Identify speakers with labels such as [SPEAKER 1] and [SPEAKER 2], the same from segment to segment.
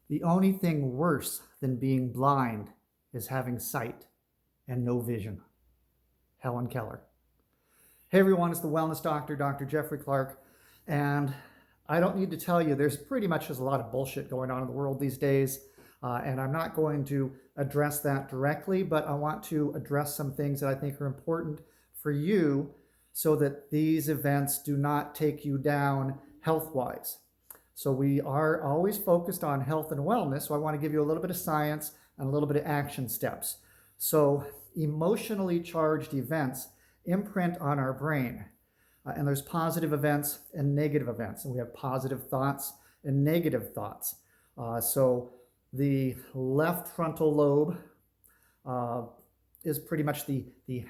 [SPEAKER 1] The only thing worse than being blind is having sight and no vision. Helen Keller. Hey everyone, it's the Wellness Doctor, Dr. Jeffrey Clark, and I don't need to tell you there's pretty much just a lot of bullshit going on in the world these days, and I'm not going to address that directly, but I want to address some things that I think are important for you so that these events do not take you down health-wise. So we are always focused on health and wellness, so I want to give you a little bit of science and a little bit of action steps. So emotionally charged events imprint on our brain. And there's positive events and negative events. And we have positive thoughts and negative thoughts. So the left frontal lobe is pretty much the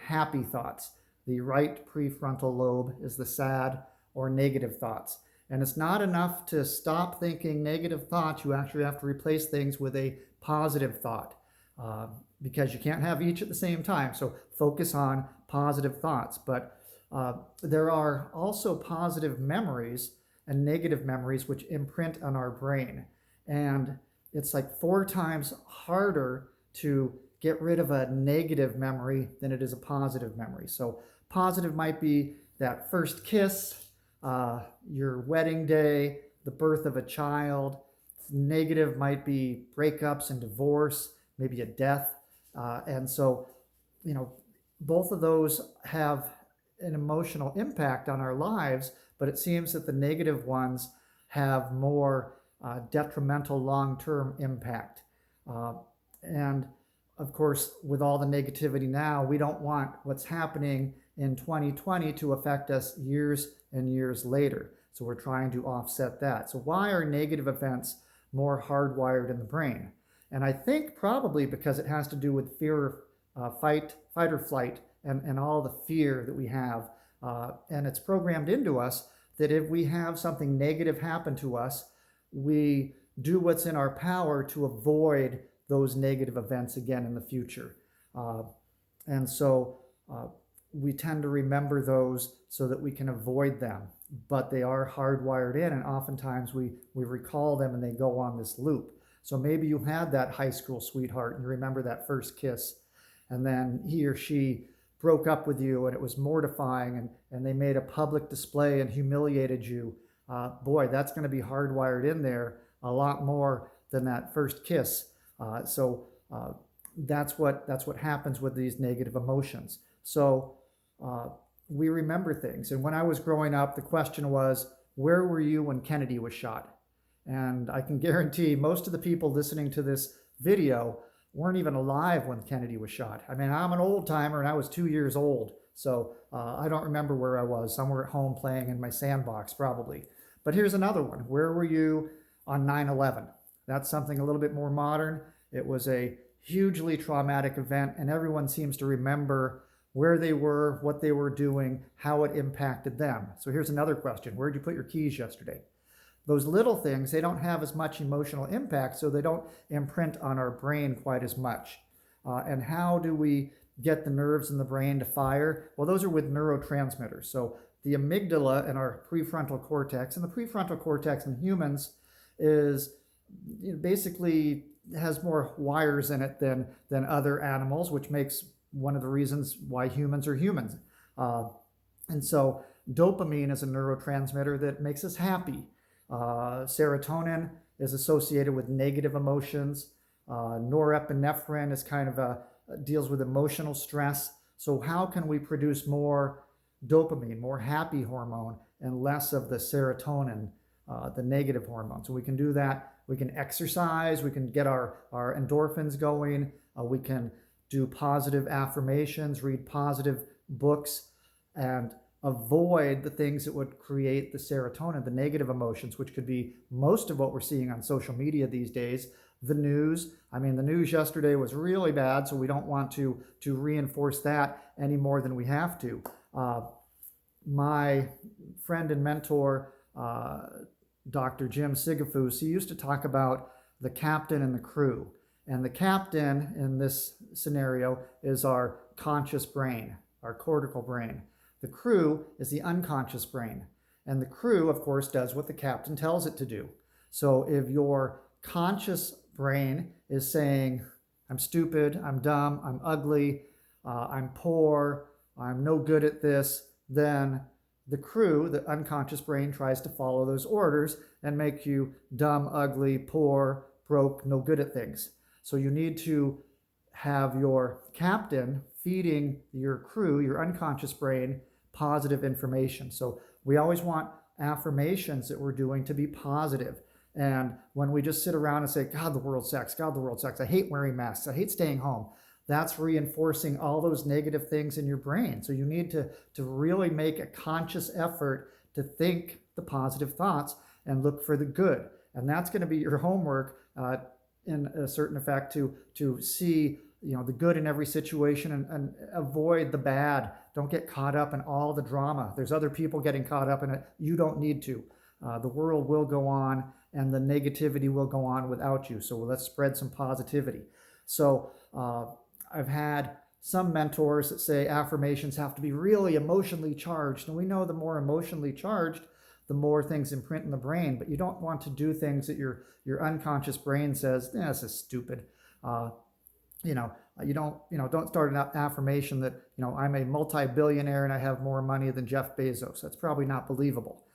[SPEAKER 1] happy thoughts. The right prefrontal lobe is the sad or negative thoughts. And it's not enough to stop thinking negative thoughts. You actually have to replace things with a positive thought because you can't have each at the same time. So focus on positive thoughts. But there are also positive memories and negative memories which imprint on our brain. And it's like 4 times harder to get rid of a negative memory than it is a positive memory. So positive might be that first kiss, your wedding day, the birth of a child. Negative might be breakups and divorce, maybe a death. And so, both of those have an emotional impact on our lives, but it seems that the negative ones have more detrimental long-term impact. And of course, with all the negativity now, we don't want what's happening in 2020 to affect us years and years later. So we're trying to offset that. So why are negative events more hardwired in the brain? And I think probably because it has to do with fear, fight or flight, and all the fear that we have. And it's programmed into us that if we have something negative happen to us, we do what's in our power to avoid those negative events again in the future. And so we tend to remember those so that we can avoid them, but they are hardwired in, and oftentimes we recall them and they go on this loop. So maybe you had that high school sweetheart and you remember that first kiss, and then he or she broke up with you and it was mortifying, and they made a public display and humiliated you. Boy, that's going to be hardwired in there a lot more than that first kiss. So that's what happens with these negative emotions. So we remember things. And when I was growing up, the question was, where were you when Kennedy was shot? And I can guarantee most of the people listening to this video weren't even alive when Kennedy was shot. I mean, I'm an old timer and I was 2 years old. So I don't remember where I was, somewhere at home playing in my sandbox probably. But here's another one. Where were you on 9/11? That's something a little bit more modern. It was a hugely traumatic event, and everyone seems to remember where they were, what they were doing, how it impacted them. So here's another question. Where'd you put your keys yesterday? Those little things, they don't have as much emotional impact, so they don't imprint on our brain quite as much. And how do we get the nerves in the brain to fire? Well, those are with neurotransmitters. So the amygdala and our prefrontal cortex, and the prefrontal cortex in humans is basically has more wires in it than other animals, which makes one of the reasons why humans are humans. And so dopamine is a neurotransmitter that makes us happy. Serotonin is associated with negative emotions. Norepinephrine is kind of deals with emotional stress. So how can we produce more dopamine, more happy hormone, and less of the serotonin, the negative hormone? So we can do that. We can exercise. We can get our endorphins going. We can do positive affirmations, read positive books, and avoid the things that would create the serotonin, the negative emotions, which could be most of what we're seeing on social media these days. The news. I mean, the news yesterday was really bad, so we don't want to reinforce that any more than we have to. My friend and mentor, Dr. Jim Sigafus, he used to talk about the captain and the crew. And the captain in this scenario is our conscious brain, our cortical brain. The crew is the unconscious brain. And the crew, of course, does what the captain tells it to do. So if your conscious brain is saying, I'm stupid, I'm dumb, I'm ugly, I'm poor, I'm no good at this, then the crew, the unconscious brain, tries to follow those orders and make you dumb, ugly, poor, broke, no good at things. So you need to have your captain feeding your crew, your unconscious brain, positive information. So we always want affirmations that we're doing to be positive. And when we just sit around and say, God, the world sucks, God, the world sucks, I hate wearing masks, I hate staying home, that's reinforcing all those negative things in your brain. So you need to really make a conscious effort to think the positive thoughts and look for the good. And that's going to be your homework in a certain effect to see the good in every situation and avoid the bad. Don't get caught up in all the drama. There's other people getting caught up in it. You don't need to. The world will go on and the negativity will go on without you. So let's spread some positivity. So I've had some mentors that say affirmations have to be really emotionally charged. And we know the more emotionally charged, the more things imprint in the brain. But you don't want to do things that your unconscious brain says, this is stupid. You don't start an affirmation that, I'm a multi-billionaire and I have more money than Jeff Bezos. That's probably not believable.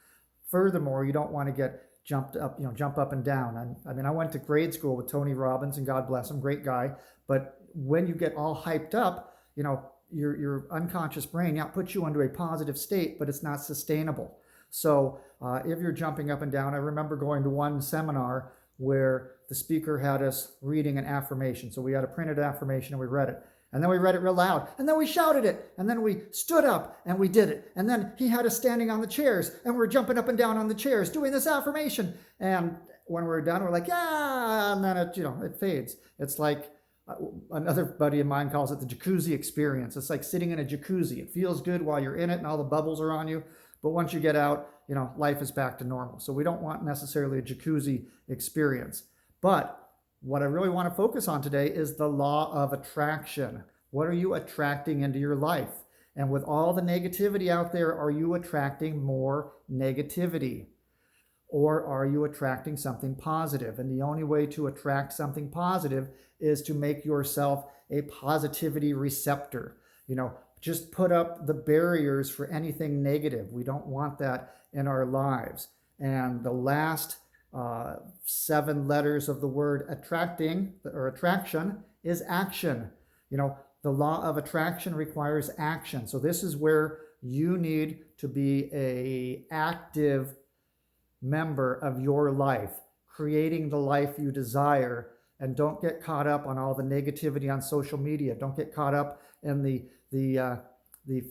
[SPEAKER 1] Furthermore, you don't want to get jump up and down. I went to grade school with Tony Robbins, and God bless him, great guy. But when you get all hyped up, your unconscious brain puts you into a positive state, but it's not sustainable. So if you're jumping up and down, I remember going to one seminar where the speaker had us reading an affirmation. So we had a printed affirmation and we read it. And then we read it real loud. And then we shouted it. And then we stood up and we did it. And then he had us standing on the chairs and we're jumping up and down on the chairs doing this affirmation. And when we're done, we're like, yeah, and then it fades. It's like another buddy of mine calls it the jacuzzi experience. It's like sitting in a jacuzzi. It feels good while you're in it and all the bubbles are on you. But once you get out, life is back to normal. So we don't want necessarily a jacuzzi experience. But what I really want to focus on today is the law of attraction. What are you attracting into your life? And with all the negativity out there, are you attracting more negativity? Or are you attracting something positive? And the only way to attract something positive is to make yourself a positivity receptor. Just put up the barriers for anything negative. We don't want that in our lives. And the last 7 letters of the word attracting or attraction is action. The law of attraction requires action. So this is where you need to be an active member of your life, creating the life you desire. And don't get caught up on all the negativity on social media. Don't get caught up in the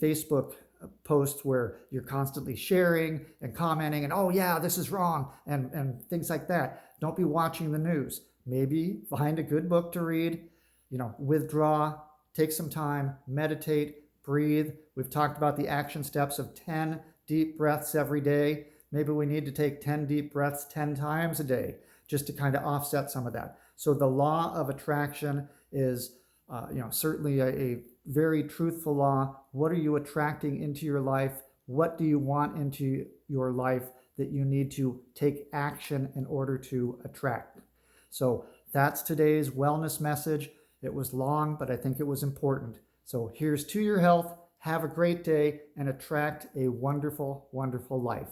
[SPEAKER 1] Facebook posts where you're constantly sharing and commenting and, oh yeah, this is wrong, and things like that. Don't be watching the news. Maybe find a good book to read, withdraw, take some time, meditate, breathe. We've talked about the action steps of 10 deep breaths every day. Maybe we need to take 10 deep breaths 10 times a day just to kind of offset some of that. So the law of attraction is certainly a very truthful law. What are you attracting into your life? What do you want into your life that you need to take action in order to attract? So that's today's wellness message. It was long, but I think it was important. So here's to your health. Have a great day and attract a wonderful, wonderful life.